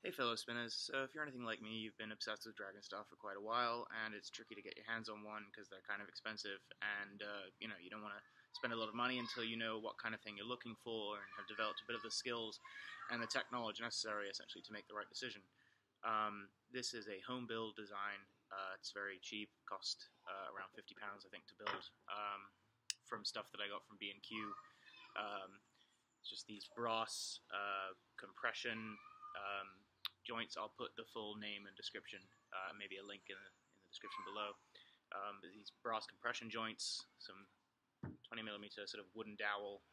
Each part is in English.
Hey fellow spinners, so if you're anything like me, you've been obsessed with dragon stuff for quite a while, and it's tricky to get your hands on one because they're kind of expensive, and you don't want to spend a lot of money until you know what kind of thing you're looking for and have developed a bit of the skills and the technology necessary essentially to make the right decision. This is a home build design. It's very cheap, cost around £50 I think to build, from stuff that I got from B&Q. It's just these brass compression joints. I'll put the full name and description, maybe a link in the description below. These brass compression joints, some 20mm sort of wooden dowel.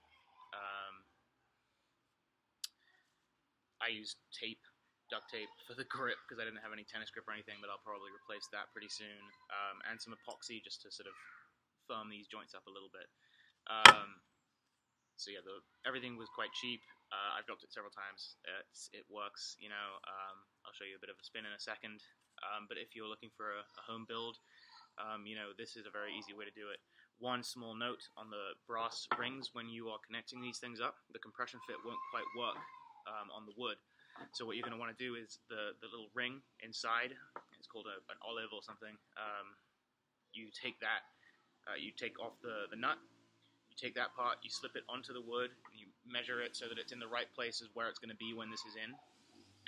I used tape, duct tape for the grip because I didn't have any tennis grip or anything, but I'll probably replace that pretty soon. And some epoxy just to sort of firm these joints up a little bit. So yeah, everything was quite cheap. I've dropped it several times. It works, I'll show you a bit of a spin in a second. But if you're looking for a home build, this is a very easy way to do it. One small note on the brass rings: when you are connecting these things up, the compression fit won't quite work on the wood. So what you're going to want to do is the little ring inside, it's called an olive or something, you take that, you take off the nut. You take that part, you slip it onto the wood, and you measure it so that it's in the right places where it's going to be when this is in,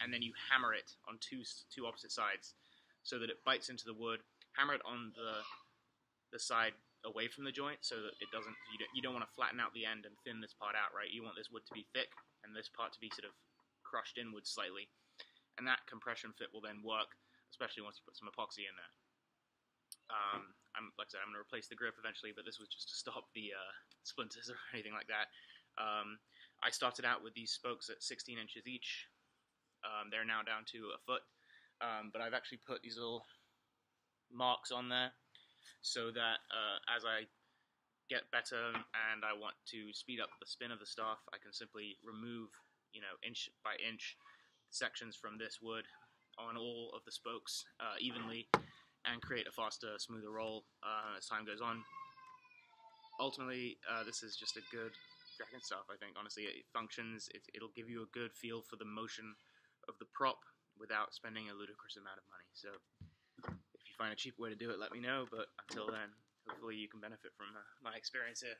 and then you hammer it on two opposite sides so that it bites into the wood. Hammer it on the side away from the joint so that it doesn't. You don't want to flatten out the end and thin this part out, right? You want this wood to be thick and this part to be sort of crushed inwards slightly, and that compression fit will then work, especially once you put some epoxy in there. Like I said, I'm going to replace the grip eventually, but this was just to stop the splinters or anything like that. I started out with these spokes at 16 inches each. They're now down to a foot, but I've actually put these little marks on there so that as I get better and I want to speed up the spin of the stuff, I can simply remove, inch by inch sections from this wood on all of the spokes evenly, and create a faster, smoother roll as time goes on. Ultimately, this is just a good dragon stuff, I think. Honestly, it functions. It'll give you a good feel for the motion of the prop without spending a ludicrous amount of money. So if you find a cheap way to do it, let me know. But until then, hopefully you can benefit from my experience here.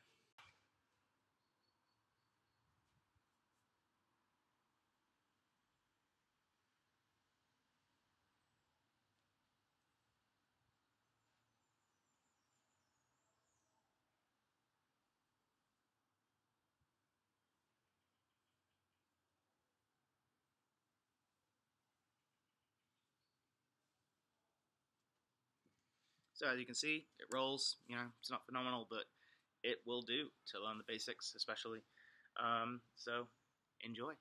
So as you can see, it rolls. It's not phenomenal, but it will do to learn the basics, especially. So enjoy.